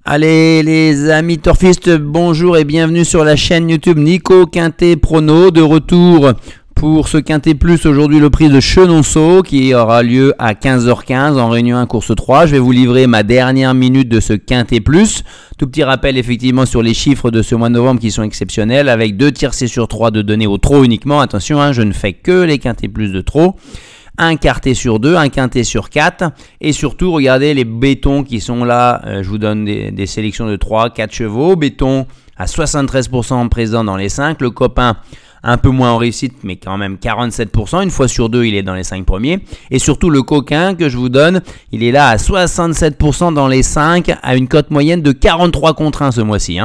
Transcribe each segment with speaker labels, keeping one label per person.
Speaker 1: Allez les amis torfistes, bonjour et bienvenue sur la chaîne YouTube Nico Quintet Prono, de retour pour ce Quintet Plus. Aujourd'hui le prix de Chenonceau qui aura lieu à 15h15 en Réunion 1 course 3. Je vais vous livrer ma dernière minute de ce Quintet Plus. Tout petit rappel effectivement sur les chiffres de ce mois de novembre qui sont exceptionnels, avec 2 tiercés sur 3 de données au trot uniquement. Attention, je ne fais que les Quintets Plus de trot. Un quartet sur 2, un quintet sur 4 et surtout regardez les bétons qui sont là, je vous donne des sélections de 3, 4 chevaux, béton à 73% présent dans les 5, le copain un peu moins en réussite mais quand même 47%, une fois sur 2 il est dans les 5 premiers et surtout le coquin que je vous donne, il est là à 67% dans les 5 à une cote moyenne de 43 contre 1 ce mois-ci.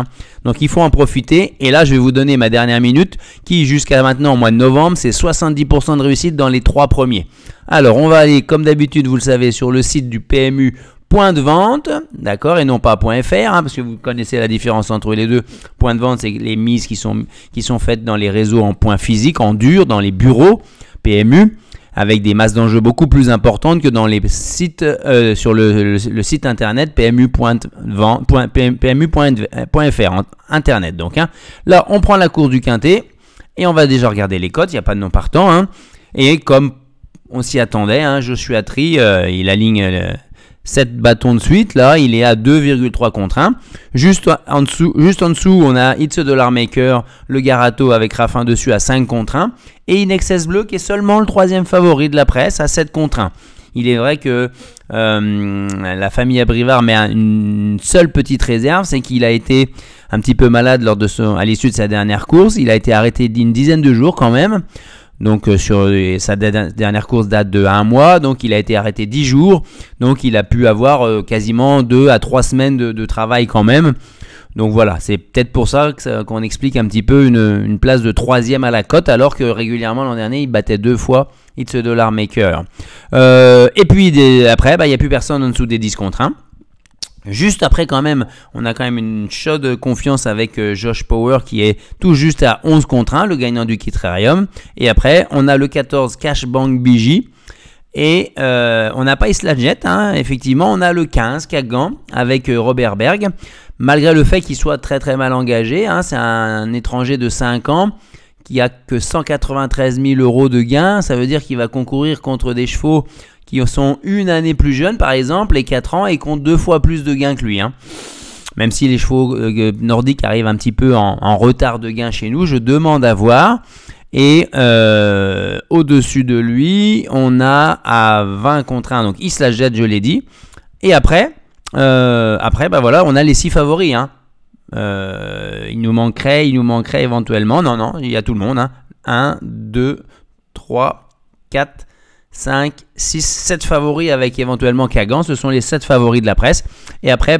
Speaker 1: Donc il faut en profiter et là je vais vous donner ma dernière minute qui jusqu'à maintenant au mois de novembre c'est 70% de réussite dans les 3 premiers. Alors on va aller comme d'habitude vous le savez sur le site du PMU point de vente, d'accord, et non pas .fr, parce que vous connaissez la différence entre les deux. Point de vente, c'est les mises qui sont faites dans les réseaux en point physique, en dur, dans les bureaux PMU, avec des masses d'enjeux beaucoup plus importantes que dans les sites sur le site internet PMU.fr, internet. Donc, là, on prend la course du quintet et on va déjà regarder les cotes. Il n'y a pas de nom partant, et comme on s'y attendait, Joshua Tree, il aligne 7 bâtons de suite, là, il est à 2,3 contre 1. Juste en dessous, on a It's a Dollar Maker, le Garato avec Raffin dessus à 5 contre 1. Et Inexcess Bleu qui est seulement le 3e favori de la presse à 7 contre 1. Il est vrai que la famille Abrivard met une seule petite réserve, c'est qu'il a été un petit peu malade à l'issue de sa dernière course. Il a été arrêté d'une dizaine de jours quand même. Donc sur sa dernière course date de 1 mois, donc il a été arrêté 10 jours, donc il a pu avoir quasiment 2 à 3 semaines de travail quand même. Donc voilà, c'est peut-être pour ça qu'on explique un petit peu une place de 3e à la cote, alors que régulièrement l'an dernier il battait 2 fois It's a Dollar Maker. Et puis après, il n'y a plus personne en dessous des 10 contre 1. Juste après quand même, on a quand même une chaude confiance avec Josh Power qui est tout juste à 11 contre 1, le gagnant du Kitrarium. Et après, on a le 14 Cash Bank BJ. Et on n'a pas Isla Jet, effectivement, on a le 15 Kagan avec Robert Berg. Malgré le fait qu'il soit très très mal engagé, c'est un étranger de 5 ans qui a que 193 000 € de gains. Ça veut dire qu'il va concourir contre des chevaux qui sont une année plus jeunes, par exemple, les 4 ans, et comptent 2 fois plus de gains que lui. Même si les chevaux nordiques arrivent un petit peu en retard de gains chez nous, je demande à voir. Et au-dessus de lui, on a à 20 contre 1, donc Isla Jet, je l'ai dit. Et après, voilà, on a les 6 favoris. Il nous manquerait éventuellement, non, il y a tout le monde. 1, 2, 3, 4, 5, 6, 7 favoris avec éventuellement Kagan. Ce sont les 7 favoris de la presse. Et après,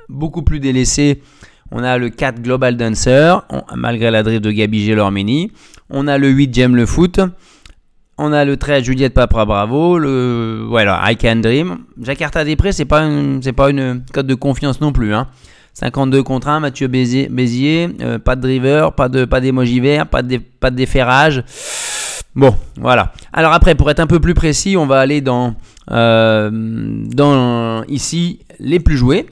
Speaker 1: beaucoup plus délaissés, on a le 4 Global Dancer, malgré la drift de Gabi Gelormini. On a le 8 J'aime le foot. On a le 13 Juliette Papra Bravo. Voilà, I Can Dream. Jakarta Després, c'est pas une cote de confiance non plus. 52 contre 1, Mathieu Bézier. Pas de driver, pas d'émoji vert, pas de déferrage. Bon, voilà. Alors après, pour être un peu plus précis, on va aller dans ici les plus joués.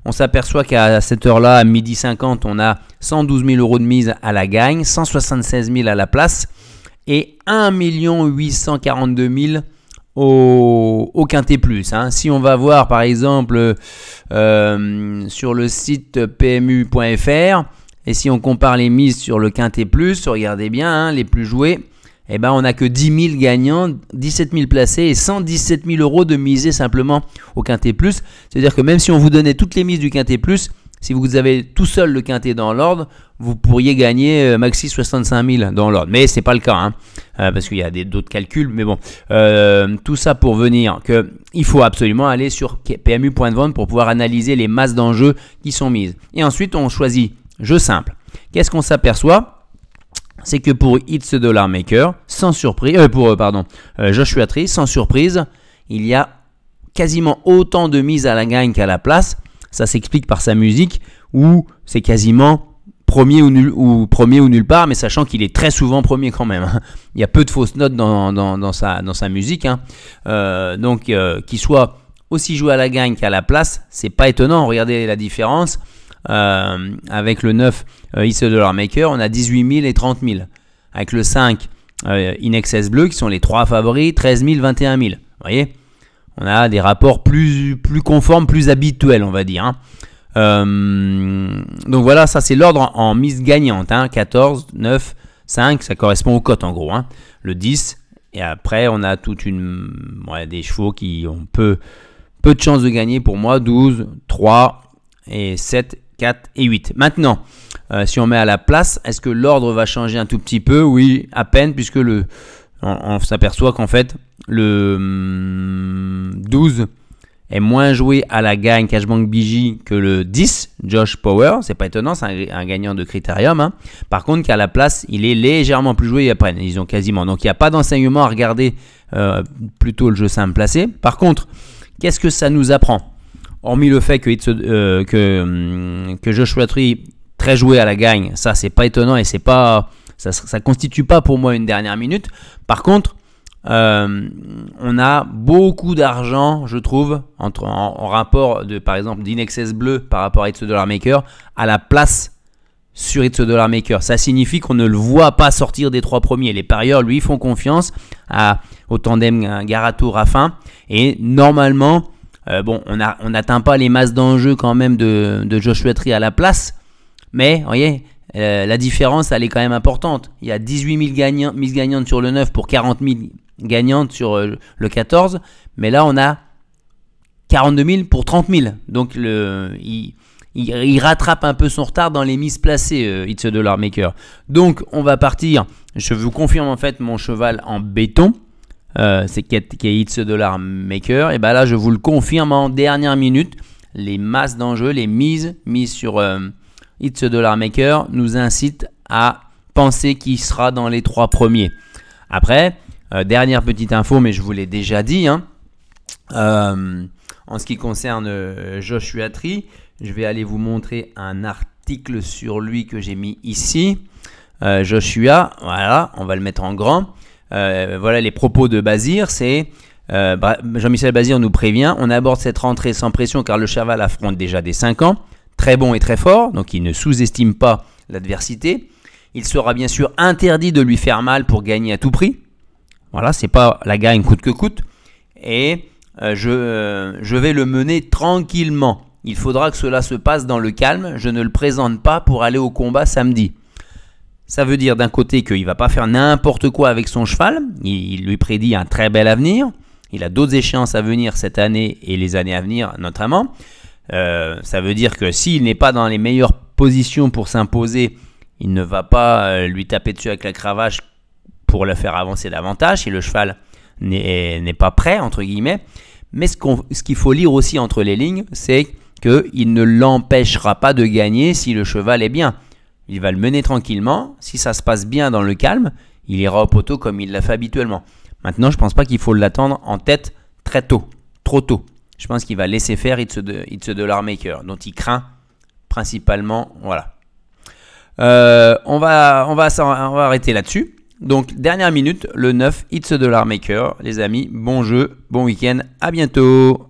Speaker 1: On s'aperçoit qu'à cette heure-là, à 12h50, on a 112 000 € de mise à la gagne, 176 000 à la place et 1 842 000 au Quintet Plus. Si on va voir par exemple sur le site PMU.fr et si on compare les mises sur le Quintet Plus, regardez bien, les plus joués. On n'a que 10 000 gagnants, 17 000 placés et 117 000 € de misés simplement au Quintet Plus. C'est-à-dire que même si on vous donnait toutes les mises du Quintet Plus, si vous avez tout seul le Quintet dans l'ordre, vous pourriez gagner maxi 65 000 dans l'ordre. Mais ce n'est pas le cas, parce qu'il y a d'autres calculs. Mais bon, tout ça pour venir qu'il faut absolument aller sur PMU point de vente pour pouvoir analyser les masses d'enjeux qui sont mises. Et ensuite, on choisit jeu simple. Qu'est-ce qu'on s'aperçoit ? C'est que pour It's a Dollar Maker, sans surprise, Joshua Tree, sans surprise, il y a quasiment autant de mises à la gagne qu'à la place. Ça s'explique par sa musique, où c'est quasiment premier ou nulle part, mais sachant qu'il est très souvent premier quand même. Il y a peu de fausses notes dans sa musique. Donc qu'il soit aussi joué à la gagne qu'à la place. C'est pas étonnant, regardez la différence. Avec le 9 It's a Dollar Maker, on a 18 000 et 30 000. Avec le 5 In Excess Bleu, qui sont les 3 favoris, 13 000, 21 000. Vous voyez, on a des rapports plus conformes, plus habituels, on va dire. Hein. Donc voilà, ça c'est l'ordre en mise gagnante. Hein. 14, 9, 5, ça correspond aux cotes en gros. Hein. Le 10, et après on a toute des chevaux qui ont peu de chances de gagner pour moi. 12, 3 et 7, 4 et 8. Maintenant, si on met à la place, est-ce que l'ordre va changer un tout petit peu? Oui, à peine, puisque on s'aperçoit qu'en fait, le 12 est moins joué à la gagne Cashbank BJ que le 10, Josh Power. C'est pas étonnant, c'est un gagnant de Critérium. Hein. Par contre, qu'à la place, il est légèrement plus joué après. Ils ont quasiment. Donc, il n'y a pas d'enseignement à regarder plutôt le jeu simple placé. Par contre, qu'est-ce que ça nous apprend? Hormis le fait que Joshua Tree très joué à la gagne, ça c'est pas étonnant et c'est pas, ça constitue pas pour moi une dernière minute. Par contre, on a beaucoup d'argent, je trouve, en rapport de, par exemple, d'In Excess Bleu par rapport à It's a Dollar Maker à la place sur It's a Dollar Maker. Ça signifie qu'on ne le voit pas sortir des 3 premiers. Les parieurs lui font confiance au tandem Garato Raffin et normalement. On n'atteint pas les masses d'enjeux quand même de Joshua Tree à la place, mais vous voyez, la différence elle est quand même importante. Il y a 18 000 mises gagnantes sur le 9 pour 40 000 gagnantes sur le 14, mais là on a 42 000 pour 30 000. Donc il rattrape un peu son retard dans les mises placées, It's a Dollar Maker. Donc on va partir, je vous confirme en fait mon cheval en béton. C'est qui est It's a Dollar Maker, et bien là je vous le confirme en dernière minute, les masses d'enjeux, les mises sur It's a Dollar Maker nous incitent à penser qu'il sera dans les 3 premiers. Après, dernière petite info, mais je vous l'ai déjà dit, hein, en ce qui concerne Joshua Tree, je vais aller vous montrer un article sur lui que j'ai mis ici. Joshua, voilà, on va le mettre en grand. Voilà les propos de Bazir, c'est Jean-Michel Bazir nous prévient, on aborde cette rentrée sans pression car le cheval affronte déjà des 5 ans, très bon et très fort, donc il ne sous-estime pas l'adversité. Il sera bien sûr interdit de lui faire mal pour gagner à tout prix. Voilà, c'est pas la gagne coûte que coûte. Et je vais le mener tranquillement. Il faudra que cela se passe dans le calme, je ne le présente pas pour aller au combat samedi. Ça veut dire d'un côté qu'il ne va pas faire n'importe quoi avec son cheval, il lui prédit un très bel avenir, il a d'autres échéances à venir cette année et les années à venir notamment. Ça veut dire que s'il n'est pas dans les meilleures positions pour s'imposer, il ne va pas lui taper dessus avec la cravache pour le faire avancer davantage si le cheval n'est pas prêt, entre guillemets. Mais ce qu'il faut lire aussi entre les lignes, c'est qu'il ne l'empêchera pas de gagner si le cheval est bien. Il va le mener tranquillement. Si ça se passe bien dans le calme, il ira au poteau comme il l'a fait habituellement. Maintenant, je ne pense pas qu'il faut l'attendre en tête très tôt, trop tôt. Je pense qu'il va laisser faire It's a Dollar Maker, dont il craint principalement. Voilà. On va arrêter là-dessus. Donc, dernière minute, le 9, It's a Dollar Maker. Les amis, bon jeu, bon week-end, à bientôt.